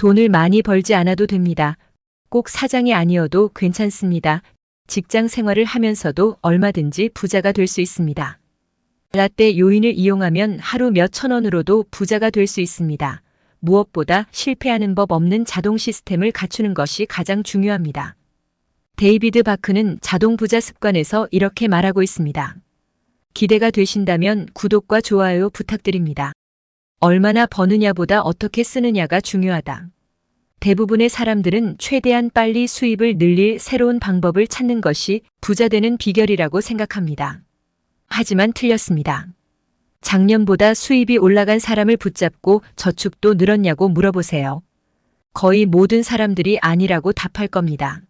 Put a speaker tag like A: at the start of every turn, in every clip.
A: 돈을 많이 벌지 않아도 됩니다. 꼭 사장이 아니어도 괜찮습니다. 직장 생활을 하면서도 얼마든지 부자가 될 수 있습니다. 라떼 요인을 이용하면 하루 몇천 원으로도 부자가 될 수 있습니다. 무엇보다 실패하는 법 없는 자동 시스템을 갖추는 것이 가장 중요합니다. 데이비드 바크는 자동 부자 습관에서 이렇게 말하고 있습니다. 기대가 되신다면 구독과 좋아요 부탁드립니다. 얼마나 버느냐보다 어떻게 쓰느냐가 중요하다. 대부분의 사람들은 최대한 빨리 수입을 늘릴 새로운 방법을 찾는 것이 부자 되는 비결이라고 생각합니다. 하지만 틀렸습니다. 작년보다 수입이 올라간 사람을 붙잡고 저축도 늘었냐고 물어보세요. 거의 모든 사람들이 아니라고 답할 겁니다.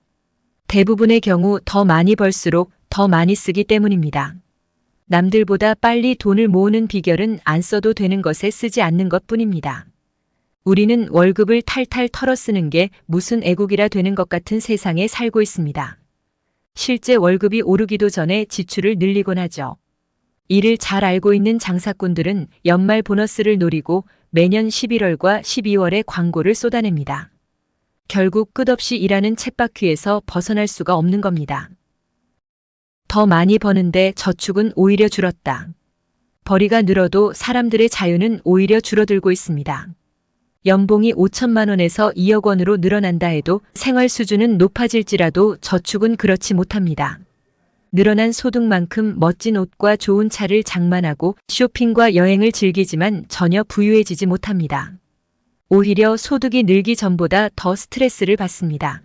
A: 대부분의 경우 더 많이 벌수록 더 많이 쓰기 때문입니다. 남들보다 빨리 돈을 모으는 비결은 안 써도 되는 것에 쓰지 않는 것뿐입니다. 우리는 월급을 탈탈 털어 쓰는 게 무슨 애국이라 되는 것 같은 세상에 살고 있습니다. 실제 월급이 오르기도 전에 지출을 늘리곤 하죠. 이를 잘 알고 있는 장사꾼들은 연말 보너스를 노리고 매년 11월과 12월에 광고를 쏟아냅니다. 결국 끝없이 일하는 쳇바퀴에서 벗어날 수가 없는 겁니다. 더 많이 버는데 저축은 오히려 줄었다. 벌이가 늘어도 사람들의 자유는 오히려 줄어들고 있습니다. 연봉이 5천만 원에서 2억 원으로 늘어난다 해도 생활 수준은 높아질지라도 저축은 그렇지 못합니다. 늘어난 소득만큼 멋진 옷과 좋은 차를 장만하고 쇼핑과 여행을 즐기지만 전혀 부유해지지 못합니다. 오히려 소득이 늘기 전보다 더 스트레스를 받습니다.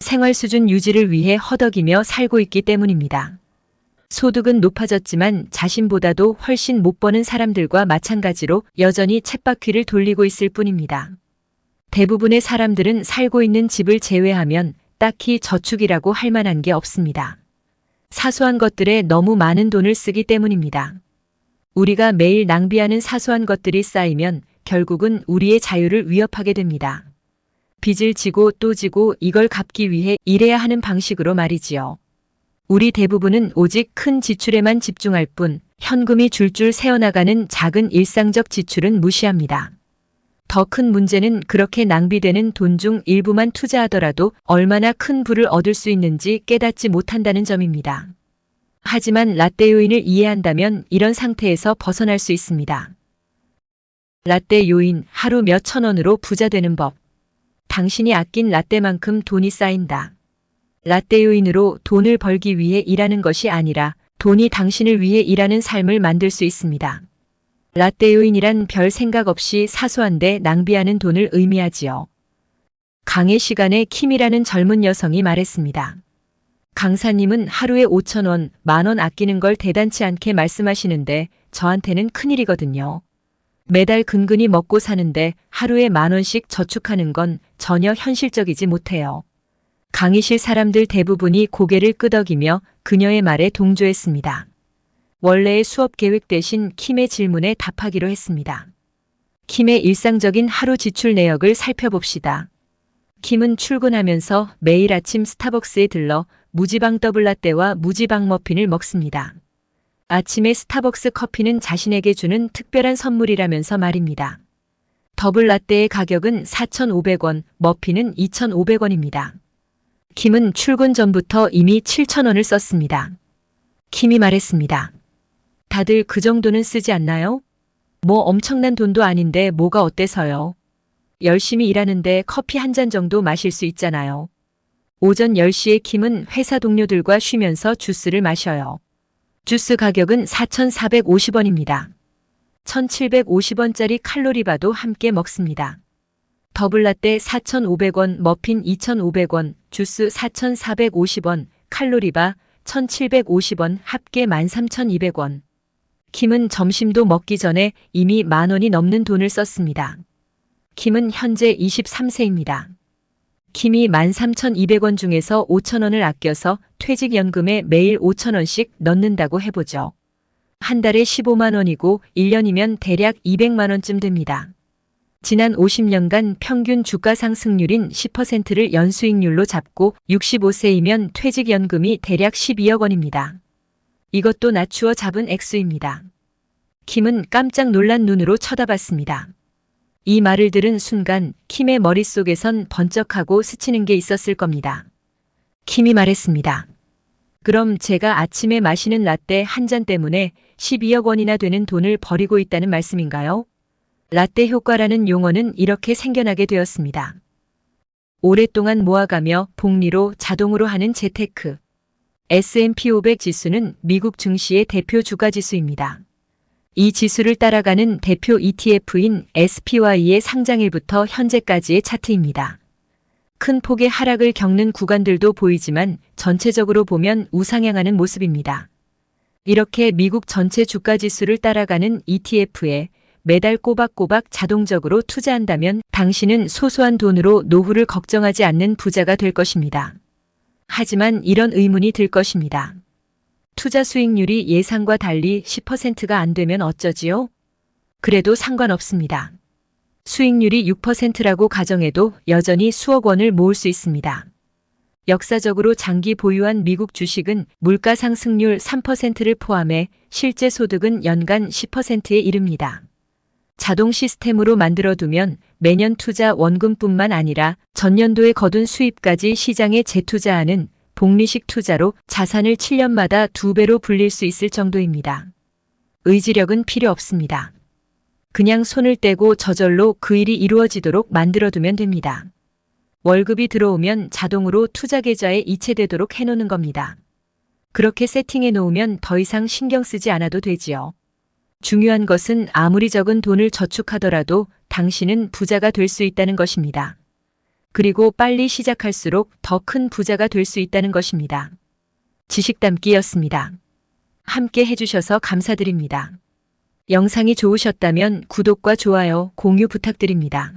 A: 생활 수준 유지를 위해 허덕이며 살고 있기 때문입니다. 소득은 높아졌지만 자신보다도 훨씬 못 버는 사람들과 마찬가지로 여전히 쳇바퀴를 돌리고 있을 뿐입니다. 대부분의 사람들은 살고 있는 집을 제외하면 딱히 저축이라고 할 만한 게 없습니다. 사소한 것들에 너무 많은 돈을 쓰기 때문입니다. 우리가 매일 낭비하는 사소한 것들이 쌓이면 결국은 우리의 자유를 위협하게 됩니다. 빚을 지고 또 지고 이걸 갚기 위해 일해야 하는 방식으로 말이지요. 우리 대부분은 오직 큰 지출에만 집중할 뿐 현금이 줄줄 새어나가는 작은 일상적 지출은 무시합니다. 더 큰 문제는 그렇게 낭비되는 돈 중 일부만 투자하더라도 얼마나 큰 부를 얻을 수 있는지 깨닫지 못한다는 점입니다. 하지만 라떼 요인을 이해한다면 이런 상태에서 벗어날 수 있습니다. 라떼 요인, 하루 몇천 원으로 부자 되는 법. 당신이 아낀 라떼만큼 돈이 쌓인다. 라떼 요인으로 돈을 벌기 위해 일하는 것이 아니라 돈이 당신을 위해 일하는 삶을 만들 수 있습니다. 라떼 요인이란 별 생각 없이 사소한데 낭비하는 돈을 의미하지요. 강의 시간에 킴이라는 젊은 여성이 말했습니다. 강사님은 하루에 5천 원, 10,000원 아끼는 걸 대단치 않게 말씀하시는데 저한테는 큰일이거든요. 매달 근근히 먹고 사는데 하루에 10,000원씩 저축하는 건 전혀 현실적이지 못해요. 강의실 사람들 대부분이 고개를 끄덕이며 그녀의 말에 동조했습니다. 원래의 수업 계획 대신 킴의 질문에 답하기로 했습니다. 킴의 일상적인 하루 지출 내역을 살펴봅시다. 킴은 출근하면서 매일 아침 스타벅스에 들러 무지방 더블라떼와 무지방 머핀을 먹습니다. 아침에 스타벅스 커피는 자신에게 주는 특별한 선물이라면서 말입니다. 더블라떼의 가격은 4,500원, 머핀은 2,500원입니다. 킴은 출근 전부터 이미 7,000원을 썼습니다. 킴이 말했습니다. 다들 그 정도는 쓰지 않나요? 뭐 엄청난 돈도 아닌데 뭐가 어때서요? 열심히 일하는데 커피 한 잔 정도 마실 수 있잖아요. 오전 10시에 킴은 회사 동료들과 쉬면서 주스를 마셔요. 주스 가격은 4,450원입니다. 1,750원짜리 칼로리바도 함께 먹습니다. 더블라떼 4,500원, 머핀 2,500원, 주스 4,450원, 칼로리바 1,750원, 합계 13,200원. 킴은 점심도 먹기 전에 이미 10,000원이 넘는 돈을 썼습니다. 킴은 현재 23세입니다. 킴이 13,200원 중에서 5,000원을 아껴서 퇴직연금에 매일 5,000원씩 넣는다고 해보죠. 한 달에 15만 원이고 1년이면 대략 200만 원쯤 됩니다. 지난 50년간 평균 주가 상승률인 10%를 연수익률로 잡고 65세이면 퇴직연금이 대략 12억 원입니다. 이것도 낮추어 잡은 액수입니다. 킴은 깜짝 놀란 눈으로 쳐다봤습니다. 이 말을 들은 순간 킴의 머릿속에선 번쩍하고 스치는 게 있었을 겁니다. 킴이 말했습니다. 그럼 제가 아침에 마시는 라떼 한 잔 때문에 12억 원이나 되는 돈을 버리고 있다는 말씀인가요? 라떼 효과라는 용어는 이렇게 생겨나게 되었습니다. 오랫동안 모아가며 복리로 자동으로 하는 재테크. S&P 500 지수는 미국 증시의 대표 주가 지수입니다. 이 지수를 따라가는 대표 ETF인 SPY의 상장일부터 현재까지의 차트입니다. 큰 폭의 하락을 겪는 구간들도 보이지만 전체적으로 보면 우상향하는 모습입니다. 이렇게 미국 전체 주가 지수를 따라가는 ETF에 매달 꼬박꼬박 자동적으로 투자한다면 당신은 소소한 돈으로 노후를 걱정하지 않는 부자가 될 것입니다. 하지만 이런 의문이 들 것입니다. 투자 수익률이 예상과 달리 10%가 안 되면 어쩌지요? 그래도 상관없습니다. 수익률이 6%라고 가정해도 여전히 수억 원을 모을 수 있습니다. 역사적으로 장기 보유한 미국 주식은 물가 상승률 3%를 포함해 실제 소득은 연간 10%에 이릅니다. 자동 시스템으로 만들어두면 매년 투자 원금뿐만 아니라 전년도에 거둔 수입까지 시장에 재투자하는 복리식 투자로 자산을 7년마다 2배로 불릴 수 있을 정도입니다. 의지력은 필요 없습니다. 그냥 손을 떼고 저절로 그 일이 이루어지도록 만들어두면 됩니다. 월급이 들어오면 자동으로 투자 계좌에 이체되도록 해놓는 겁니다. 그렇게 세팅해 놓으면 더 이상 신경 쓰지 않아도 되지요. 중요한 것은 아무리 적은 돈을 저축하더라도 당신은 부자가 될 수 있다는 것입니다. 그리고 빨리 시작할수록 더 큰 부자가 될 수 있다는 것입니다. 지식 담기였습니다. 함께 해주셔서 감사드립니다. 영상이 좋으셨다면 구독과 좋아요, 공유 부탁드립니다.